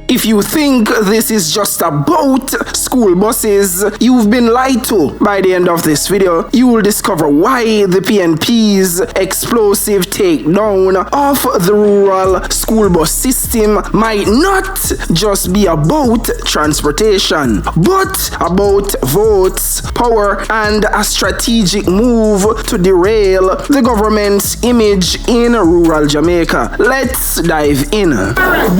If you think this is just about school buses, you've been lied to. By the end of this video, you will discover why the PNP's explosive takedown of the rural school bus system might not just be about transportation, but about votes, power, and a strategic move to derail the government's image in rural Jamaica. Let's dive in.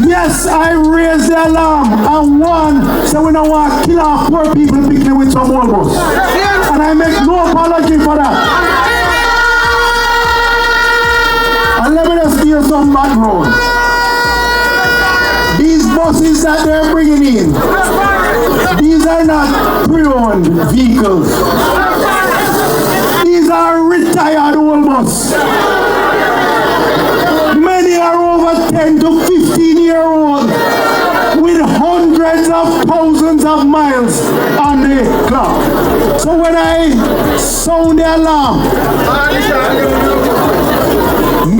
Yes, I raised the alarm and one, so we don't want to kill our poor people picking with some more bus. And I make no apology for that. And let me just give you some background. These buses that they're bringing in, these are not pre-owned vehicles. These are retired old buses. Many are over 10 to 15 year old with hundreds of thousands of miles on the clock. So when I sound the alarm,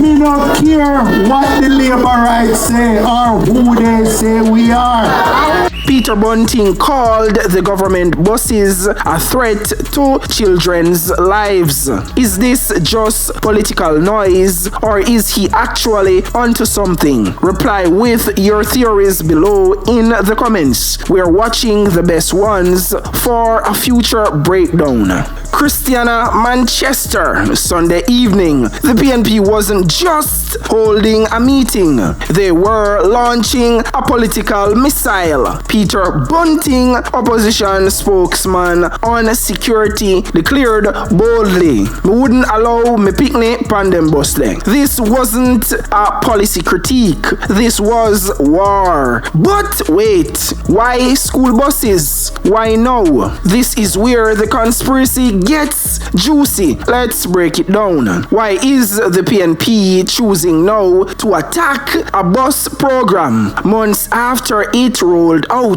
me not care what the labor rights say or who they say we are. Peter Bunting called the government buses a threat to children's lives. Is this just political noise, or is he actually onto something? Reply with your theories below in the comments. We're watching the best ones for a future breakdown. Christiana, Manchester, Sunday evening. The PNP wasn't just holding a meeting. They were launching a political missile. Peter Bunting, opposition spokesman on security, declared boldly, "We wouldn't allow me picnic on them bus there." This wasn't a policy critique. This was war. But wait, why school buses? Why now? This is where the conspiracy gets juicy. Let's break it down. Why is the PNP choosing now to attack a bus program months after it rolled out?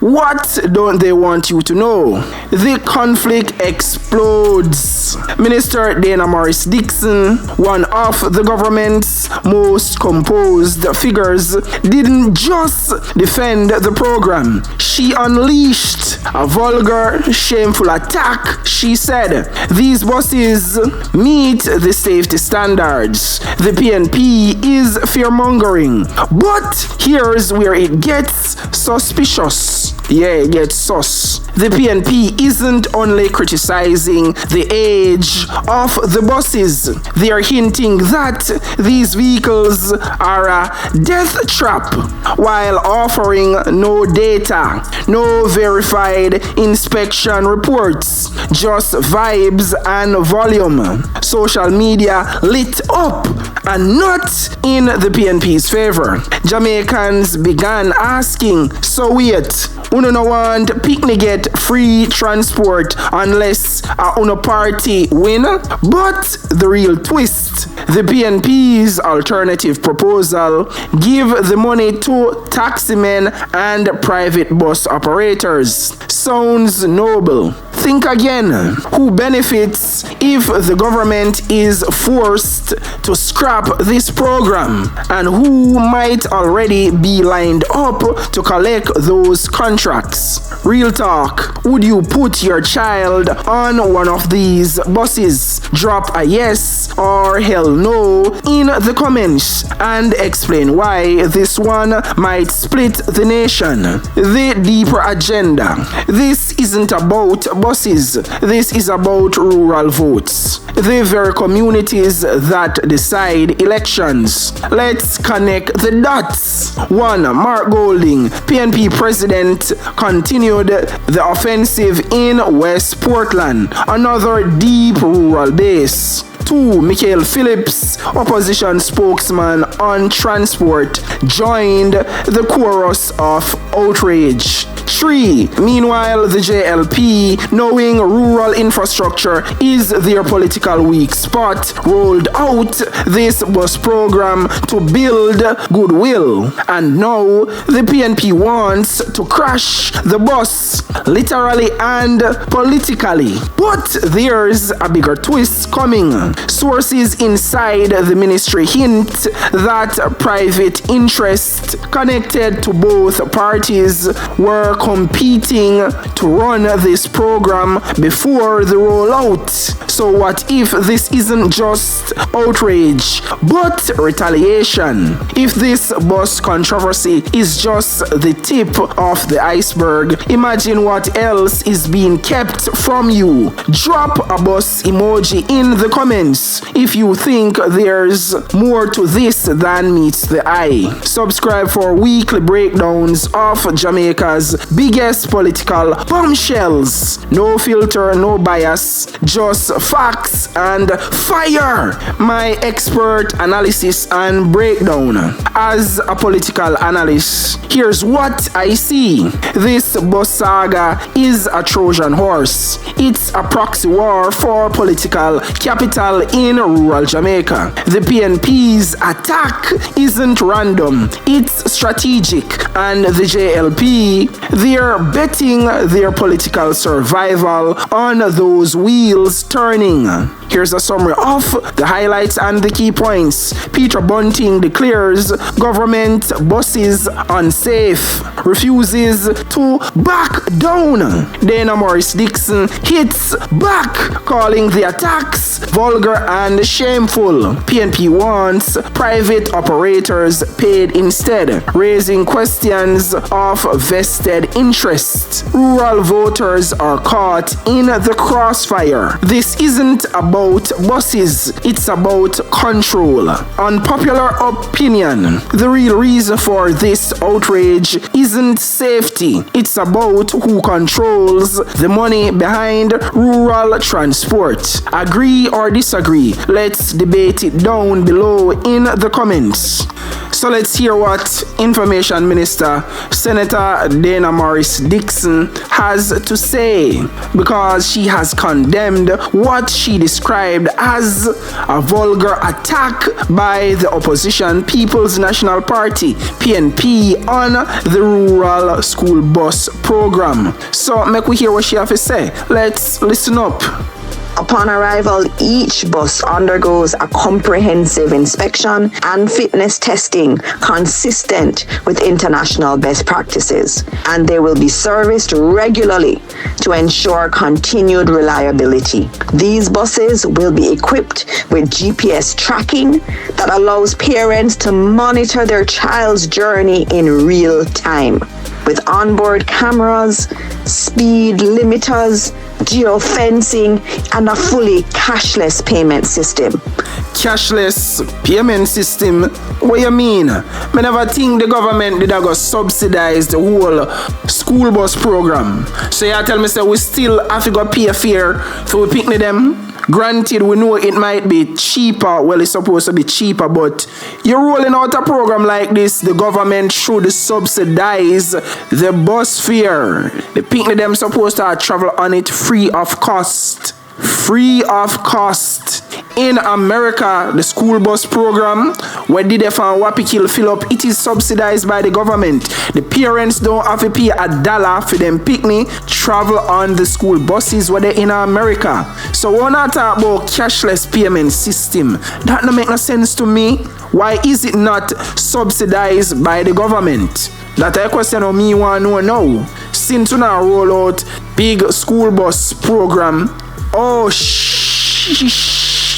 What don't they want you to know? The conflict explodes. Minister Dana Morris Dixon, one of the government's most composed figures, didn't just defend the program. She unleashed a vulgar, shameful attack. She said, "These buses meet the safety standards. The PNP is fear-mongering." But here's where it gets suspicious. Yeah, it gets sus. The PNP isn't only criticizing the age of the buses. They are hinting that these vehicles are a death trap while offering no data, no verified inspection reports, just vibes and volume. Social media lit up and not in the PNP's favor. Jamaicans began asking, "So wait, uno no want picnic get free transport unless a uno party win?" But the real twist, the PNP's alternative proposal, give the money to taximen and private bus operators. Sounds noble. Think again. Who benefits if the government is forced to scrap this program? And who might already be lined up to collect those contracts? Real talk. Would you put your child on one of these buses? Drop a yes or hell no in the comments and explain why this one might split the nation. The deeper agenda. This isn't about buses. This is about rural votes. The very communities that decide elections. Let's connect the dots. 1. Mark Golding, PNP president, continued the offensive in West Portland, another deep rural base. 2. Michael Phillips, opposition spokesman on transport, joined the chorus of outrage. 3. Meanwhile, the JLP, knowing rural infrastructure is their political weak spot, rolled out this bus program to build goodwill. And now the PNP wants to crash the bus, literally and politically. But there's a bigger twist coming. Sources inside the ministry hint that private interests connected to both parties were competing to run this program before the rollout. So what if this isn't just outrage but retaliation? If this bus controversy is just the tip of the iceberg, imagine what else is being kept from you. Drop a bus emoji in the comments if you think there's more to this than meets the eye. Subscribe for weekly breakdowns of Jamaica's biggest political bombshells. No filter, no bias, just facts and fire. My expert analysis and breakdown. As a political analyst, here's what I see. This bus saga is a Trojan horse. It's a proxy war for political capital in rural Jamaica. The PNP's attack isn't random, it's strategic, and the JLP, they're betting their political survival on those wheels turning. Here's a summary of the highlights and the key points. Peter Bunting declares government buses unsafe, refuses to back down. Dana Morris Dixon hits back, calling the attacks vulgar and shameful. PNP wants private operators paid instead, raising questions of vested interests. Rural voters are caught in the crossfire. This isn't about buses, it's about control. Unpopular opinion. The real reason for this outrage isn't safety, it's about who controls the money behind rural transport. Agree or disagree? Let's debate it down below in the comments. So let's hear what Information Minister Senator Dana Morris Dixon has to say, because she has condemned what she described as a vulgar attack by the opposition People's National Party (PNP) on the rural school bus program. So make we hear what she has to say. Let's listen up. Upon arrival, each bus undergoes a comprehensive inspection and fitness testing consistent with international best practices, and they will be serviced regularly to ensure continued reliability. These buses will be equipped with GPS tracking that allows parents to monitor their child's journey in real time, with onboard cameras, speed limiters, geofencing, and a fully cashless payment system. Cashless payment system? What you mean? I never think the government did go subsidize the whole school bus program. So you tell me say we still have to go pay a fare for we picnic them? Granted, we know it might be cheaper. Well, it's supposed to be cheaper, but you're rolling out a program like this, the government should subsidize the bus fare. The picnic them supposed to travel on it free of cost. Free of cost. In America, the school bus program, where DDF and Wapikil fill up, it is subsidized by the government. The parents don't have to pay $1 for them picnic travel on the school buses where they're in America. So we're not talking about cashless payment system. That don't make no sense to me. Why is it not subsidized by the government? That's a question of me want to know now. Since we now roll out big school bus program, oh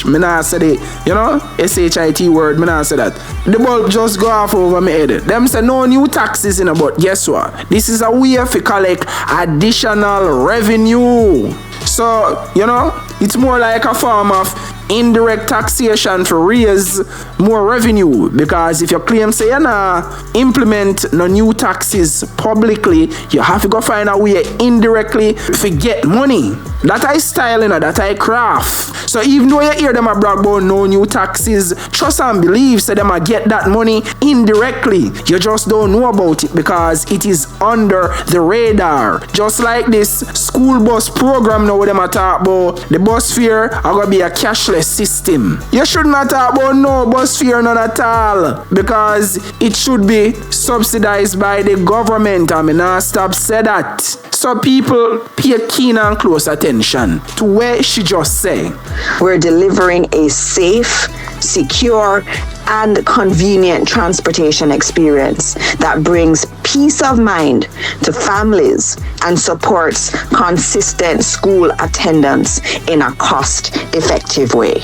me nah say the, you know, SHIT word, me nah say that. The bulb just go off over my head. Them say no new taxes in, but guess what? This is a way to collect additional revenue. So, you know, it's more like a form of indirect taxation to raise more revenue, because if you claim say you nah implement no new taxes publicly, you have to go find a way indirectly to get money. That I style, that I craft. So even though you hear them a brag about no new taxes, trust and believe say them a get that money indirectly. You just don't know about it because it is under the radar. Just like this school bus program now, where them a talk about the bus fare are gonna be a cashless system. You should not talk about no bus fare none at all, because it should be subsidized by the government. I mean, not stop say that. So people pay keen and close attention to where she just say. We're delivering a safe, secure, and convenient transportation experience that brings peace of mind to families and supports consistent school attendance in a cost-effective way.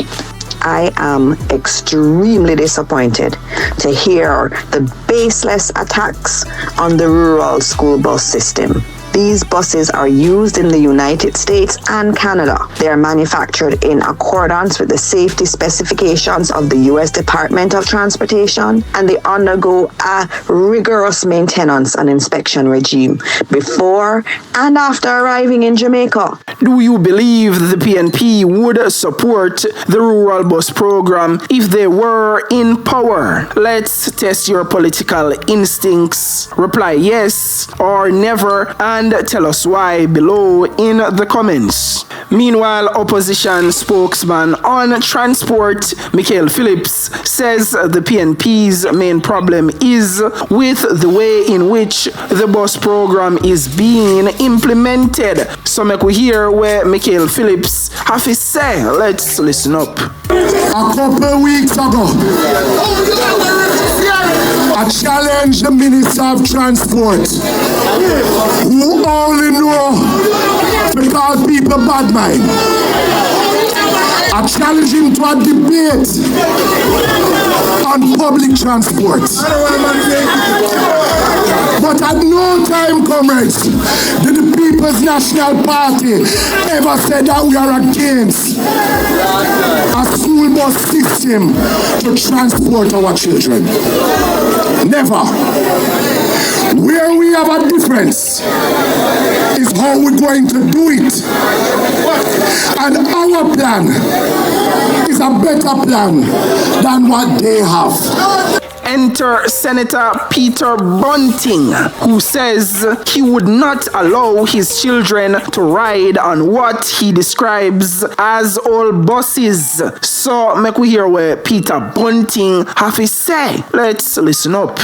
I am extremely disappointed to hear the baseless attacks on the rural school bus system. These buses are used in the United States and Canada. They are manufactured in accordance with the safety specifications of the U.S. Department of Transportation, and they undergo a rigorous maintenance and inspection regime before and after arriving in Jamaica. Do you believe the PNP would support the rural bus program if they were in power? Let's test your political instincts. Reply yes or never, and tell us why below in the comments. Meanwhile, opposition spokesman on transport, Michael Phillips, says the PNP's main problem is with the way in which the bus program is being implemented. So make we hear where Michael Phillips have to say. Let's listen up. A couple of weeks ago, I challenged the Minister of Transport, who only know to call people bad mind. I challenged him to a debate on public transport. But at no time, comrades, did the People's National Party ever say that we are against a school bus system to transport our children. Never. Where we have a difference is how we're going to do it. And our plan is a better plan than what they have. Enter Senator Peter Bunting, who says he would not allow his children to ride on what he describes as old buses. So make we hear where Peter Bunting have to say. Let's listen up.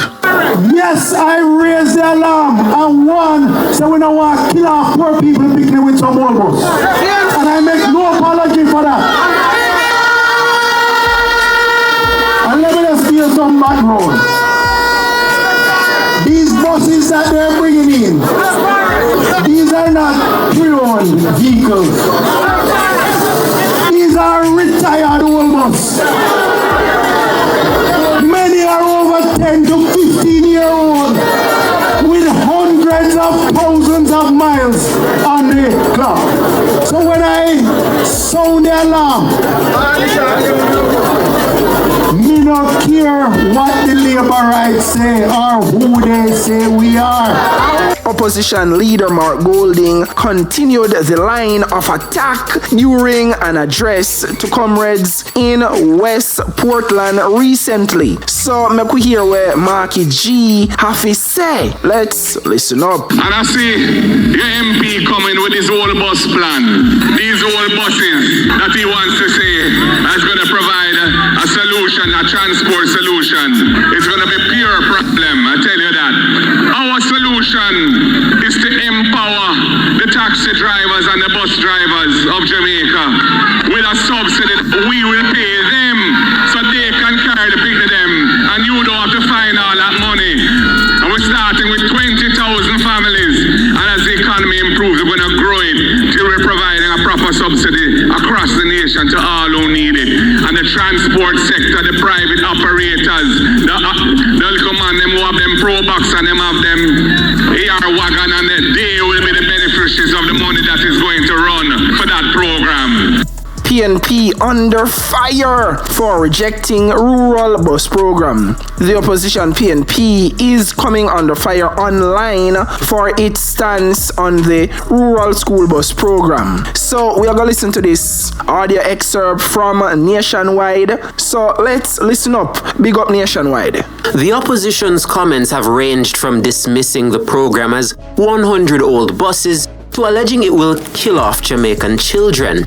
Yes, I raised the alarm, and one, so we don't want to kill our poor people picking with some old bus. And I make no apology for that. And let me just give you some background. These buses that they're bringing in, these are not pre-owned vehicles. These are retired old buses. Many are over 10 to 15 years old with hundreds of thousands of miles on the clock. So when I sound the alarm, me not care what the labor rights say or who they say we are. Opposition leader Mark Golding continued the line of attack during an address to comrades in West Portland recently. So make we hear where Marky G have to say. Let's listen up. And I see your MP coming with his old bus plan. These old buses that he wants to say is going to provide a solution, a transport solution. It's going to be pure problem, I tell you that. Our solution is to empower the taxi drivers and the bus drivers of Jamaica with a subsidy. We will pay them so they can carry the pig to them, and you don't have to find all that money. And we're starting with 20,000 families, and as the economy improves, we're going to grow it till we're providing a proper subsidy across the nation to all who need it. And the transport sector, the private operators, the little man, them who have them pro box and them have them AR wagon, and they will be the beneficiaries of the money that is going to run for that program. PNP under fire for rejecting rural bus program. The opposition PNP is coming under fire online for its stance on the rural school bus program. So we are going to listen to this audio excerpt from Nationwide. So let's listen up. Big up Nationwide. The opposition's comments have ranged from dismissing the program as 100 old buses to alleging it will kill off Jamaican children.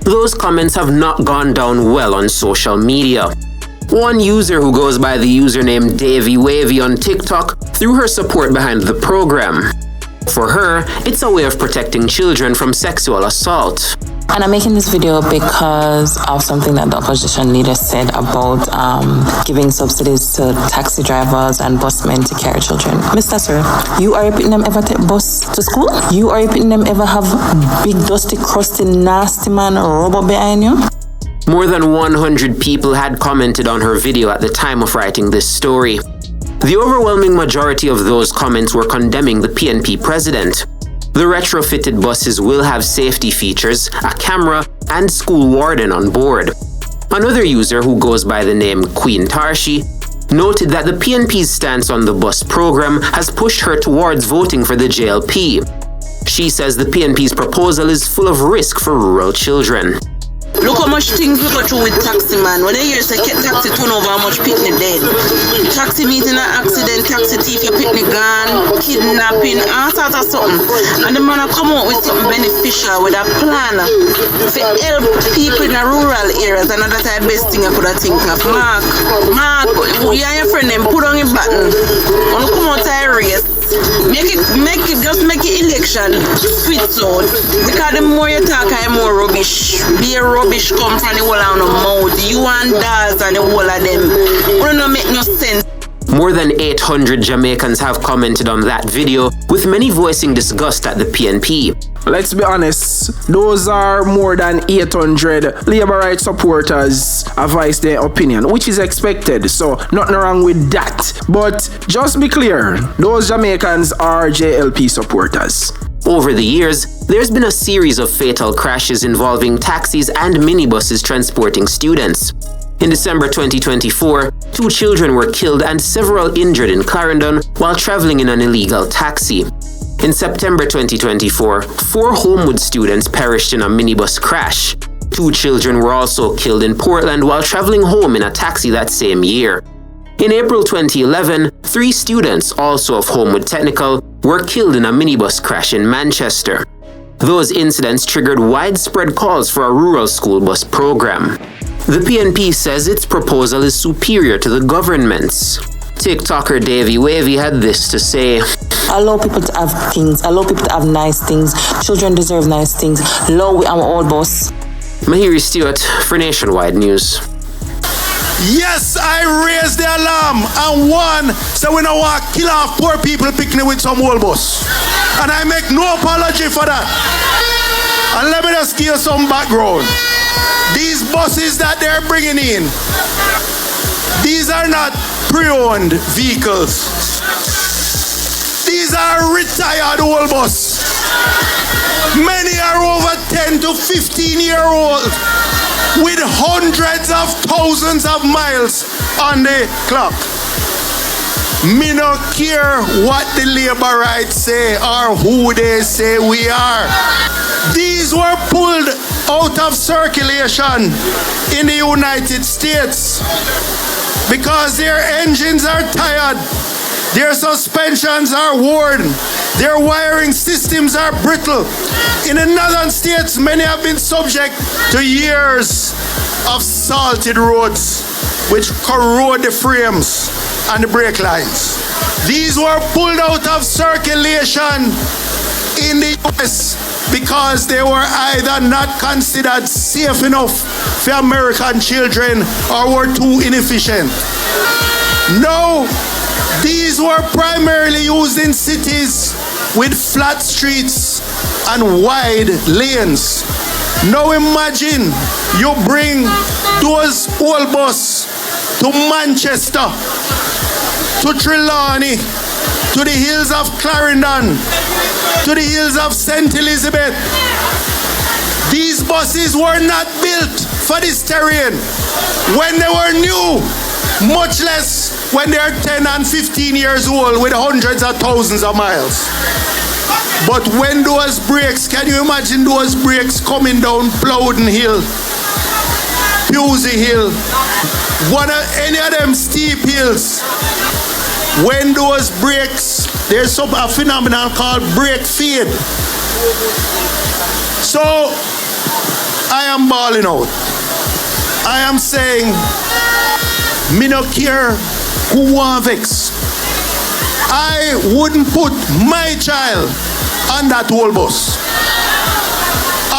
Those comments have not gone down well on social media. One user who goes by the username Davy Wavy on TikTok threw her support behind the program. For her, it's a way of protecting children from sexual assault. And I'm making this video because of something that the opposition leader said about giving subsidies to taxi drivers and busmen to carry children. Mr. Sir, you are repeating them ever take bus to school? You are repeating them ever have big, dusty, crusty, nasty man robot behind you? More than 100 people had commented on her video at the time of writing this story. The overwhelming majority of those comments were condemning the PNP president. The retrofitted buses will have safety features, a camera, and school warden on board. Another user who goes by the name Queen Tarshi noted that the PNP's stance on the bus program has pushed her towards voting for the JLP. She says the PNP's proposal is full of risk for rural children. Look how much things we go through with taxi, man. When they hear say taxi turn over, how much picnic dead. Taxi meeting an accident, taxi thief, your picnic gone, kidnapping, all sorts of something. And the man come out with something beneficial, with a plan to help people in the rural areas. And that's the best thing I could have think of. Mark, you and your friend them put on your button. When you come out to a race, make it election sweet out. Because the more you talk, the more rubbish. Be a rubbish come from the whole of the mouth. You and Daz and the whole of them. It don't make no sense. More than 800 Jamaicans have commented on that video, with many voicing disgust at the PNP. Let's be honest, those are more than 800 Labour rights supporters have voiced their opinion, which is expected, so nothing wrong with that. But just be clear, those Jamaicans are JLP supporters. Over the years, there's been a series of fatal crashes involving taxis and minibuses transporting students. In December 2024, 2 children were killed and several injured in Clarendon while traveling in an illegal taxi. In September 2024, 4 Homewood students perished in a minibus crash. 2 children were also killed in Portland while traveling home in a taxi that same year. In April 2011, 3 students, also of Homewood Technical, were killed in a minibus crash in Manchester. Those incidents triggered widespread calls for a rural school bus program. The PNP says its proposal is superior to the government's. TikToker Davy Wavy had this to say. Allow people to have things, allow people to have nice things. Children deserve nice things. Allow we our old boss. Mahiri Stewart for Nationwide News. Yes, I raised the alarm, and one said we don't want to kill off poor people picnic with some old bus. And I make no apology for that. And let me just give you some background. These buses that they're bringing in, these are not pre-owned vehicles. These are retired old buses. Many are over 10 to 15 year old with hundreds of thousands of miles on the clock. Me no care what the labor rights say or who they say we are. These were pulled out of circulation in the United States because their engines are tired, their suspensions are worn, their wiring systems are brittle. In the northern states, many have been subject to years of salted roads which corrode the frames and the brake lines. These were pulled out of circulation in the US because they were either not considered safe enough for American children or were too inefficient. No, these were primarily used in cities with flat streets and wide lanes. Now imagine you bring those old bus to Manchester, to Trelawney, to the hills of Clarendon, to the hills of St. Elizabeth, These buses were not built for this terrain when they were new, much less when they're 10 and 15 years old with hundreds of thousands of miles. But when those brakes, can you imagine those brakes coming down Plowden Hill, Pusey Hill, any of them steep hills? When those brakes, there's a phenomenon called brake fade. So I am balling out. I am saying, me no care who want vex. I wouldn't put my child on that whole bus.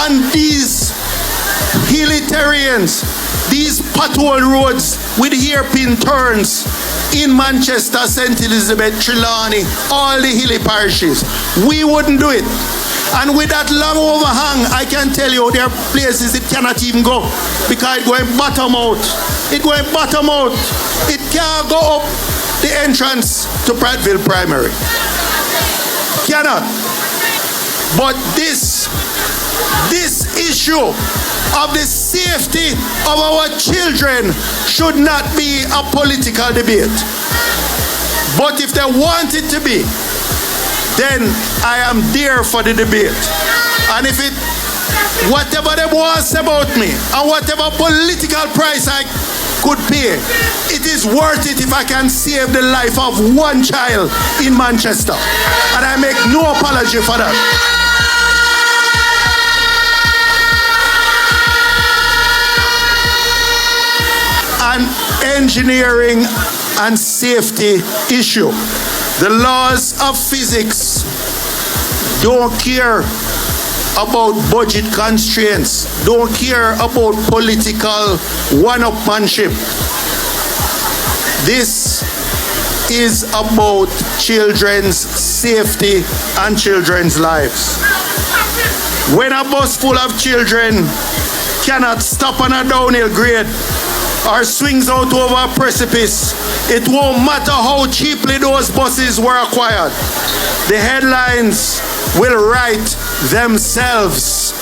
On these hilly terrains, these pothole roads with hairpin turns in Manchester, St. Elizabeth, Trelawney, all the hilly parishes. We wouldn't do it. And with that long overhang, I can tell you there are places it cannot even go because it's going bottom out. It's going bottom out. It can't go up the entrance to Prattville Primary. Cannot. But this issue of the safety of our children should not be a political debate. But if they want it to be, then I am there for the debate. And if whatever they want about me and whatever political price I could pay, it is worth it if I can save the life of one child in Manchester. And I make no apology for that. An engineering and safety issue. The laws of physics don't care about budget constraints, don't care about political one-upmanship. This is about children's safety and children's lives. When a bus full of children cannot stop on a downhill grade or swings out over a precipice, it won't matter how cheaply those buses were acquired. The headlines will write themselves.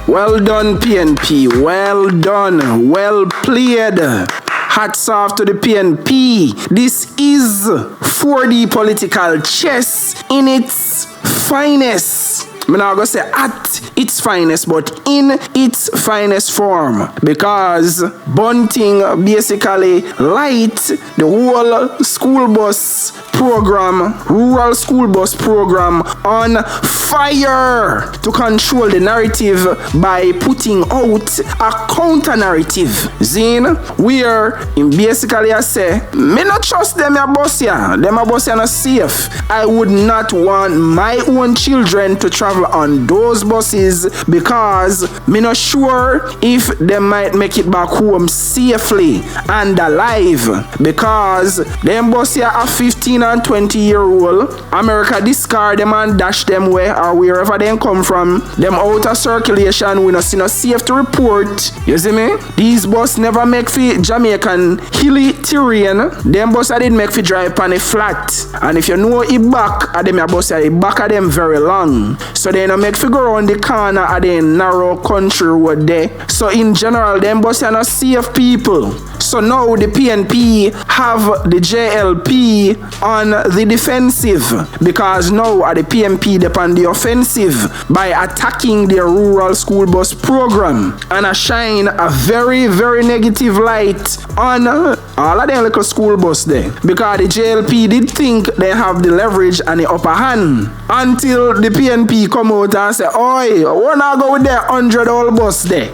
Well done, PNP. Well done. Well played. Hats off to the PNP. This is 4D political chess in its finest. I'm not going to say at its finest, but in its finest form. Because Bunting basically light the whole school bus program, rural school bus program on fire to control the narrative by putting out a counter narrative. Zine, where in basically I say, me not trust them a bus here. Them a bus here not safe. I would not want my own children to travel on those buses because me not sure if they might make it back home safely and alive, because them buses here are 15 and 20-year-old. America discard them and dash them away or wherever they come from. Them out of circulation, we not see no safe to report. You see me? These buses never make for Jamaican hilly terrain. Them buses didn't make for drive on a flat. And if you know it back at them bus, it back at them very long. So they don't make for go around the corner at the narrow country road there. So in general, them buses are not safe people. So now the PNP have the JLP on the defensive, because now at the PNP they're on the offensive by attacking their rural school bus program and I shine a very, very negative light on all of them little school bus there, because the JLP did think they have the leverage and the upper hand until the PNP come out and say, oi, we're not going with their 100 old bus there.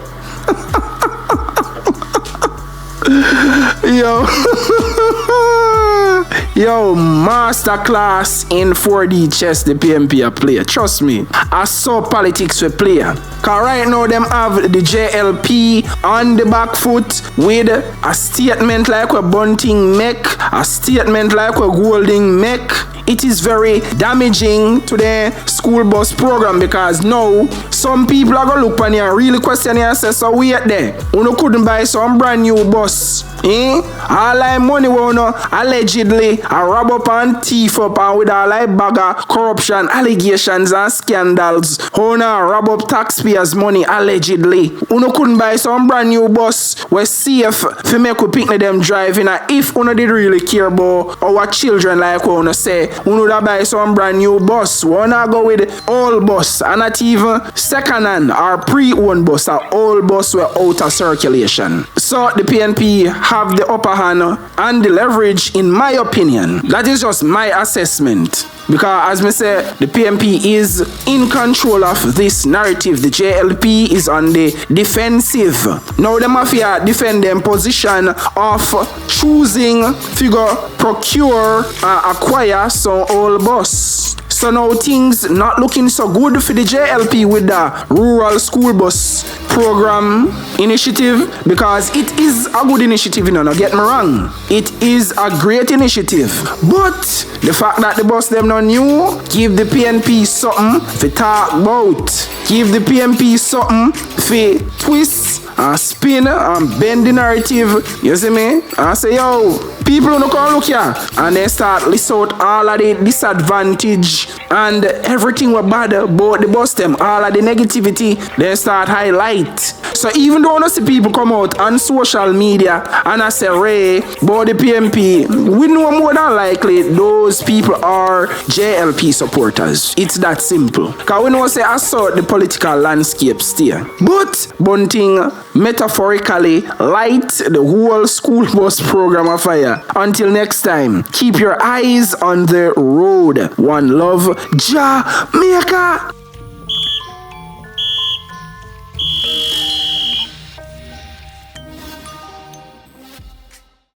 Yo, masterclass in 4D chess the PNP a play. Trust me, I saw politics we play. Cause right now them have the JLP on the back foot with a statement like what Bunting make, a statement like what Golding make. It is very damaging to the school bus program, because now some people are going to look on you and really question you and say, so wait there, you couldn't buy some brand new bus All like money we no allegedly a rob up and thief up and with all like bag of corruption allegations and scandals. Rob up taxpayers' money allegedly. Uno couldn't buy some brand new bus where safe for make we pick them driving. And if uno did really care about our children like we uno say, uno da buy some brand new bus. We wanna go with old bus and not even second hand or pre-owned bus. Our old bus were out of circulation. So the PNP have the upper hand and the leverage in my opinion. That is just my assessment. Because as me say, the PNP is in control of this narrative. The JLP is on the defensive. Now the mafia defend them position of choosing figure procure acquire some old bus. So now things not looking so good for the JLP with the rural school bus program initiative, because it is a good initiative, don't get me wrong. It is a great initiative. But the fact that the bus them not new, give the PNP something to talk about. Give the PNP something to twist and spin and bend the narrative. You see me? And say, yo, people don't come look here. And they start list out all of the disadvantage and everything was bad about the bus them. All of the negativity, they start highlight. So even though I see people come out on social media and I say, Ray, about the PNP, we know more than likely those people are JLP supporters. It's that simple. Because we know say I saw the political landscape still. But Bunting metaphorically light the whole school bus program afire. Until next time, keep your eyes on the road. One love, Jamaica.